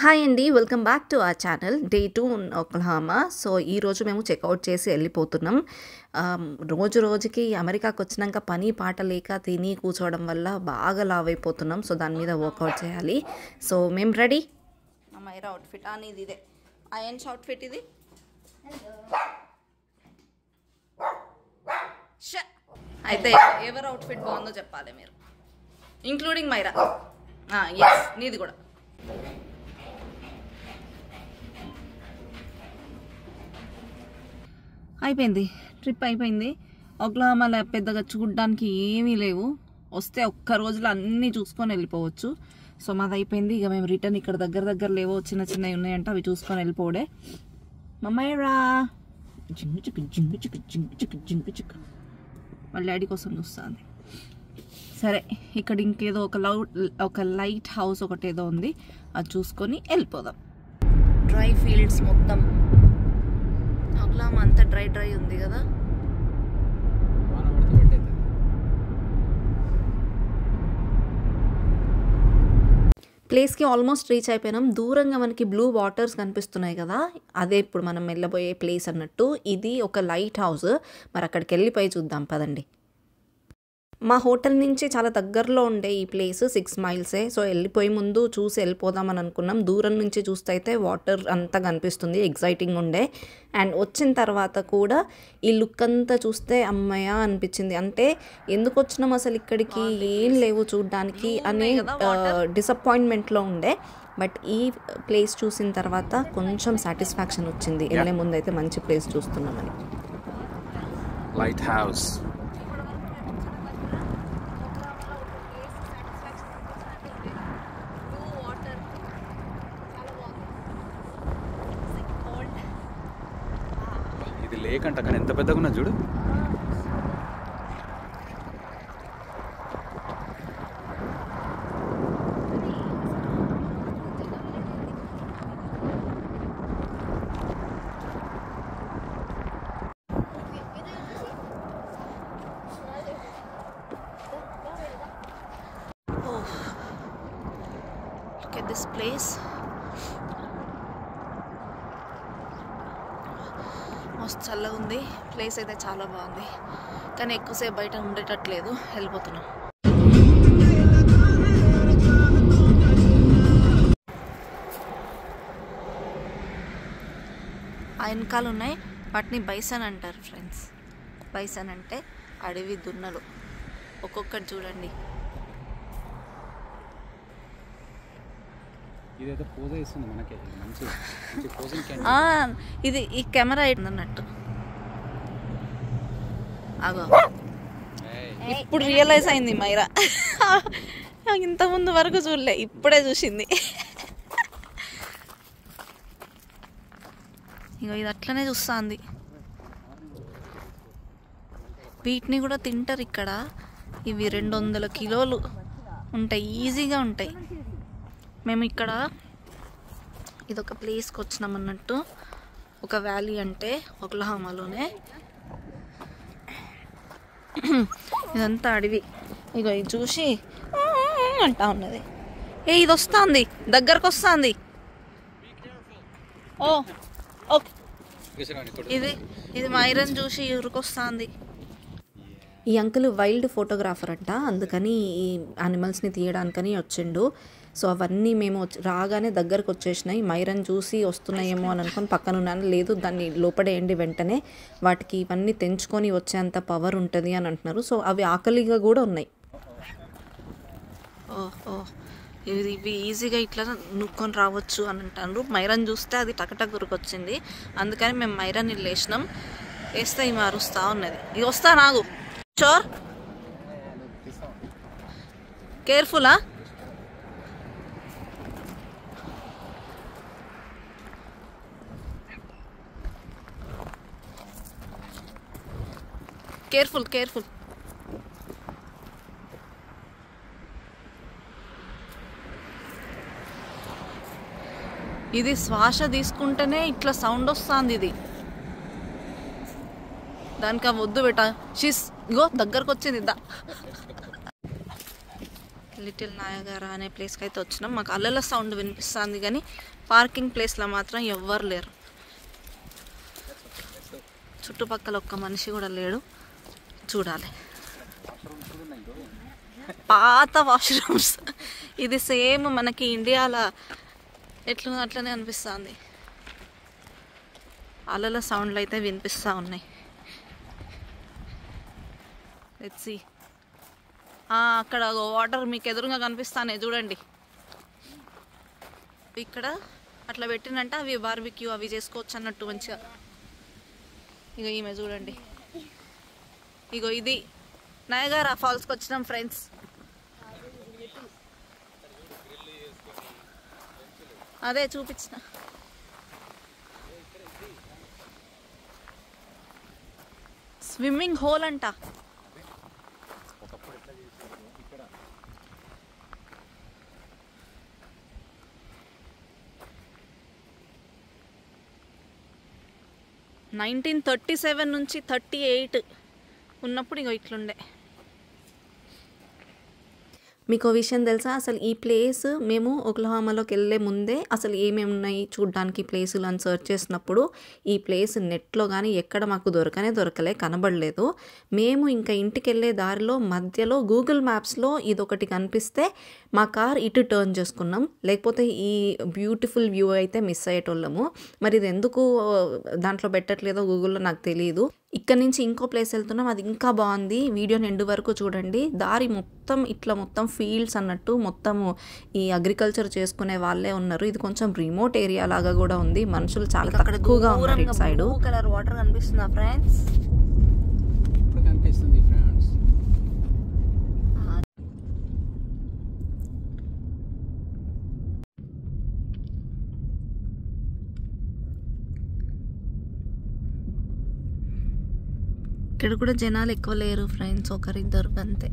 Hi అండి, welcome back to our channel. Day 2 in ఒక్లహామా. So ఈరోజు మేము చెక్అవుట్ చేసి వెళ్ళిపోతున్నాం. రోజుకి అమెరికాకి వచ్చినాక పని పాట లేక తిని కూర్చోవడం వల్ల బాగా లావ్ అయిపోతున్నాం. సో దాని మీద వర్కౌట్ చేయాలి. సో మేము రెడీ. మైరా అవుట్ఫిట్ అనేది ఇదే అయన్స్ అవుట్ఫిట్ ఇది. అయితే ఎవరు అవుట్ఫిట్ బాగుందో చెప్పాలి మీరు, ఇంక్లూడింగ్ మైరా. ఎస్, నీది కూడా. అయిపోయింది, ట్రిప్ అయిపోయింది. ఒక్లహామాలో పెద్దగా చూడడానికి ఏమీ లేవు. వస్తే ఒక్క రోజులో అన్నీ చూసుకొని వెళ్ళిపోవచ్చు. సో మాది అయిపోయింది. ఇక మేము రిటర్న్ ఇక్కడ దగ్గర లేవో చిన్నవి ఉన్నాయంట, అవి చూసుకొని వెళ్ళిపోవడే. మమ్మైరా జింగు చిక్కు జింగు చిక్కు జింగు చిక్కు జింగు చిక్కు వాళ్ళ డాడీ కోసం చూస్తుంది. సరే, ఇక్కడ ఇంకేదో ఒక లైట్ హౌస్ ఒకటి ఏదో ఉంది, అది చూసుకొని వెళ్ళిపోదాం. డ్రై ఫీల్డ్స్ మొత్తం. ఒక్లహామా అంతా డ్రై ఉంది కదా. ప్లేస్కి ఆల్మోస్ట్ రీచ్ అయిపోయినాం. దూరంగా మనకి బ్లూ వాటర్స్ కనిపిస్తున్నాయి కదా, అదే ఇప్పుడు మనం వెళ్ళబోయే ప్లేస్ అన్నట్టు. ఇది ఒక లైట్ హౌస్. మరి అక్కడికి వెళ్ళిపోయి చూద్దాం పదండి. మా హోటల్ నుంచి చాలా దగ్గరలో ఉండే ఈ ప్లేస్ 6 మైల్సే. సో వెళ్ళిపోయి ముందు చూసి వెళ్ళిపోదామని అనుకున్నాం. దూరం నుంచి చూస్తే అయితే వాటర్ అంతా కనిపిస్తుంది, ఎగ్జైటింగ్ ఉండే. అండ్ వచ్చిన తర్వాత కూడా ఈ లుక్ అంతా చూస్తే అమ్మయ్య అనిపించింది. అంటే ఎందుకు వచ్చినాం అసలు ఇక్కడికి, ఏం లేవు చూడడానికి అనే డిసప్పాయింట్మెంట్లో ఉండే. బట్ ఈ ప్లేస్ చూసిన తర్వాత కొంచెం సాటిస్ఫాక్షన్ వచ్చింది. వెళ్ళే ముందు అయితే మంచి ప్లేస్ చూస్తున్నామని. Lighthouse. ఇది లేక్ అంట, కానీ ఎంత పెద్దగా ఉన్నా చూడు. Look at this place. మస్తు చల్లగా ఉంది. ప్లేస్ అయితే చాలా బాగుంది, కానీ ఎక్కువసేపు బయట ఉండేటట్లేదు. వెళ్ళిపోతున్నాం. ఆ వెనకాలు ఉన్నాయి, వాటిని బైసన్ అంటారు ఫ్రెండ్స్. బైసన్ అంటే అడవి దున్నలు. ఒక్కొక్కటి చూడండి. ఇది ఈ కెమెరా అన్నట్టు. అగో ఇప్పుడు రియలైజ్ అయింది మైరా. ఇంత ముందు వరకు చూడలే, ఇప్పుడే చూసింది. ఇగో ఇది అట్లనే చూస్తుంది. వీటిని కూడా తింటారు ఇక్కడ. ఇవి 200 కిలోలు ఉంటాయి, ఈజీగా ఉంటాయి. మేము ఇక్కడ ఇదొక ప్లేస్కి వచ్చినాం అన్నట్టు. ఒక వ్యాలీ అంటే ఒక్లహామాలోనే. ఇదంతా అడవి. ఇగో ఇది చూసి అంటా ఉన్నది. ఇది వస్తుంది, దగ్గరకు వస్తుంది. ఓ ఓకే, ఇది మైరన్ చూసి ఊరికొస్తుంది. ఈ అంకుల్ వైల్డ్ ఫోటోగ్రాఫర్ అంట, అందుకని ఈ యానిమల్స్ని తీయడానికని వచ్చిండు. సో అవన్నీ మేము రాగానే దగ్గరకు వచ్చేసినాయి. మైరన్ చూసి వస్తున్నాయేమో అని అనుకుని పక్కన ఉన్నాను. లేదు, దాన్ని లోపడేయండి వెంటనే, వాటికి ఇవన్నీ తెంచుకొని వచ్చేంత పవర్ ఉంటుంది అని అంటున్నారు. సో అవి ఆకలిగా కూడా ఉన్నాయి. ఓహో, ఇవి ఈజీగా ఇట్లా నూక్కొని రావచ్చు అని అంటారు. మైరన్ చూస్తే అది టకటక్ గురికొచ్చింది. అందుకని మేము మైరన్ ఇల్లు వేసినాం. వేస్తే ఇవి అరుస్తూ ఉన్నది. ఇది వస్తా నాగు చోర్, కేర్ఫుల్లా. కేర్ఫుల్. ఇది శ్వాస తీసుకుంటేనే ఇట్లా సౌండ్ వస్తుంది. ఇది దానికి వద్దు బేటా. షీస్ ఇగో దగ్గరకు వచ్చింది. లిటిల్ నయాగరా అనే ప్లేస్కి అయితే వచ్చినాం. మాకు అల్లల సౌండ్ వినిపిస్తుంది కానీ పార్కింగ్ ప్లేస్లో మాత్రం ఎవ్వరు లేరు. చుట్టుపక్కల ఒక్క మనిషి కూడా లేడు. చూడాలి. పాత వాష్రూమ్స్. ఇది సేమ్ మనకి ఇండియాలో ఎట్లా అట్లనే అనిపిస్తుంది. అలల సౌండ్లు అయితే వినిపిస్తూ ఉన్నాయి. Let's see. అక్కడ వాటర్ మీకు ఎదురుగా కనిపిస్తానే చూడండి. ఇక్కడ అట్లా పెట్టినంట అవి బార్బిక్యూ అవి చేసుకోవచ్చు అన్నట్టు మంచిగా. ఇగో ఈమె చూడండి. ఇగో ఇది నయాగరా ఫాల్స్కి వచ్చినాం ఫ్రెండ్స్. అదే చూపించిన. స్విమ్మింగ్ హోల్ అంట. నైన్టీన్ 37 నుంచి 38 ఉన్నప్పుడు ఇంకో ఇట్లుండే. మీకు విషయం తెలుసా, అసలు ఈ ప్లేస్ మేము ఒక్లహామాలోకి వెళ్ళే ముందే అసలు ఏమేమి ఉన్నాయి చూడడానికి ప్లేసులు అని సర్చ్ చేసినప్పుడు ఈ ప్లేస్ నెట్లో కానీ ఎక్కడ మాకు దొరకలే, కనబడలేదు. మేము ఇంకా ఇంటికి వెళ్ళే దారిలో మధ్యలో గూగుల్ మ్యాప్స్లో ఇదొకటి కనిపిస్తే మా కార్ ఇటు టర్న్ చేసుకున్నాం. లేకపోతే ఈ బ్యూటిఫుల్ వ్యూ అయితే మిస్ అయ్యేటోళ్ళము. మరి ఇది ఎందుకు దాంట్లో పెట్టట్లేదో గూగుల్లో నాకు తెలియదు. ఇక్కడ నుంచి ఇంకో ప్లేస్ వెళ్తున్నాం, అది ఇంకా బాగుంది. వీడియోని ఎండు వరకు చూడండి. దారి మొత్తం ఇట్లా మొత్తం ఫీల్డ్స్ అన్నట్టు మొత్తము ఈ అగ్రికల్చర్ చేసుకునే వాళ్ళే ఉన్నారు. ఇది కొంచెం రిమోట్ ఏరియా లాగా కూడా ఉంది. మనుషులు చాలా తక్కువగా ఉన్నారు ఇటు సైడ్. కలర్ వాటర్ కనిపిస్తుందా ఫ్రెండ్స్? కనిపిస్తుంది ఫ్రెండ్స్. ఇక్కడ కూడా జనాలు ఎక్కువ లేరు ఫ్రెండ్స్, ఒకరిద్దరు అంతే.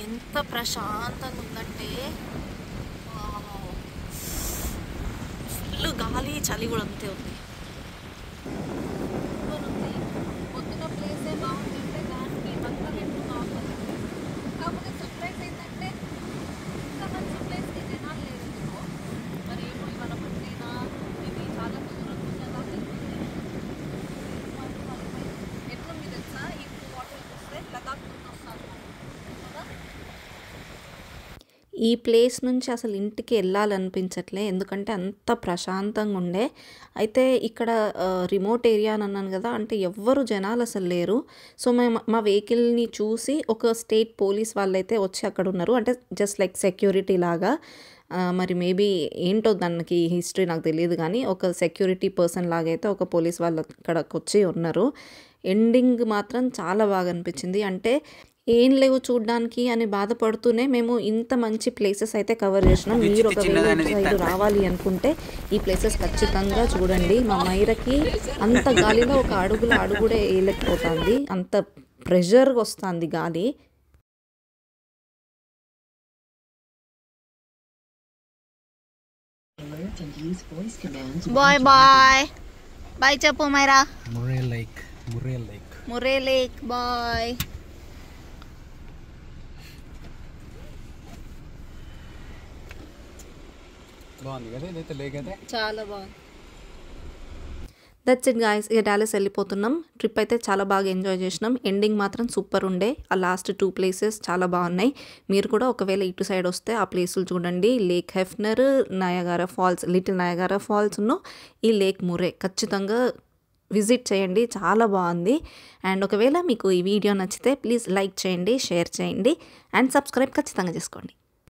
ఎంత ప్రశాంతంగా ఉందంటే ఫుల్ గాలి, చలి కూడా అంతే ఉంది. పొద్దున ప్లేసే బాగుందంటే దానికి మొత్తం ఎప్పుడు బాగుంది. కాకపోతే సర్ప్రైజ్ ఏంటంటే ఇంత మంచి ప్లేస్కి జనాలు లేదు ఎందుకో. మరి ఏమో ఇవాళ పట్టేనా, ఇది చాలా దూరం కదా. ఎట్లుంది తెలుసా, ఇప్పుడు వాటర్ వస్తే లదాఖ్ ముందు వస్తారు. ఈ ప్లేస్ నుంచి అసలు ఇంటికి వెళ్ళాలనిపించట్లే, ఎందుకంటే అంత ప్రశాంతంగా ఉండే. అయితే ఇక్కడ రిమోట్ ఏరియా అని అన్నాను కదా, అంటే ఎవ్వరు జనాలు అసలు లేరు. సో మేము మా వెహికల్ని చూసి ఒక స్టేట్ పోలీస్ వాళ్ళైతే వచ్చి అక్కడ ఉన్నారు, అంటే జస్ట్ లైక్ సెక్యూరిటీ లాగా. మరి మేబీ ఏంటో దానికి హిస్టరీ నాకు తెలియదు, కానీ ఒక సెక్యూరిటీ పర్సన్ లాగా అయితే ఒక పోలీస్ వాళ్ళు అక్కడికి వచ్చి ఉన్నారు. ఎండింగ్ మాత్రం చాలా బాగా అనిపించింది. అంటే ఏం లేవు చూడడానికి అని బాధపడుతూనే మేము ఇంత మంచి ప్లేసెస్ అయితే కవర్ చేసినాం. మీరు ఒకవేళ రావాలి అనుకుంటే ఈ ప్లేసెస్ ఖచ్చితంగా చూడండి. మా మైరకి అంత గాలిలో ఒక అడుగుడే వేయలేకపోతుంది, అంత ప్రెషర్గా వస్తుంది గాలి. బాయ్ బాయ్ బాయ్ చెప్పు మైరా. Murray lake bye. బాగుంది కదా ఇదైతే లేక్ అయితే, చాలా బాగుంది. That's it guys. ఇక డాలస్ వెళ్ళిపోతున్నాం. ట్రిప్ అయితే చాలా బాగా ఎంజాయ్ చేసినాం. ఎండింగ్ మాత్రం సూపర్ ఉండే. ఆ లాస్ట్ 2 ప్లేసెస్ చాలా బాగున్నాయి. మీరు కూడా ఒకవేళ ఇటు సైడ్ వస్తే ఆ ప్లేసులు చూడండి. Lake Hefner, Niagara Falls, little Niagara Falls, ఈ లేక్ ముర్రే ఖచ్చితంగా విజిట్ చేయండి, చాలా బాగుంది. అండ్ ఒకవేళ మీకు ఈ వీడియో నచ్చితే ప్లీజ్ లైక్ చేయండి, షేర్ చేయండి అండ్ సబ్స్క్రైబ్ ఖచ్చితంగా చేసుకోండి.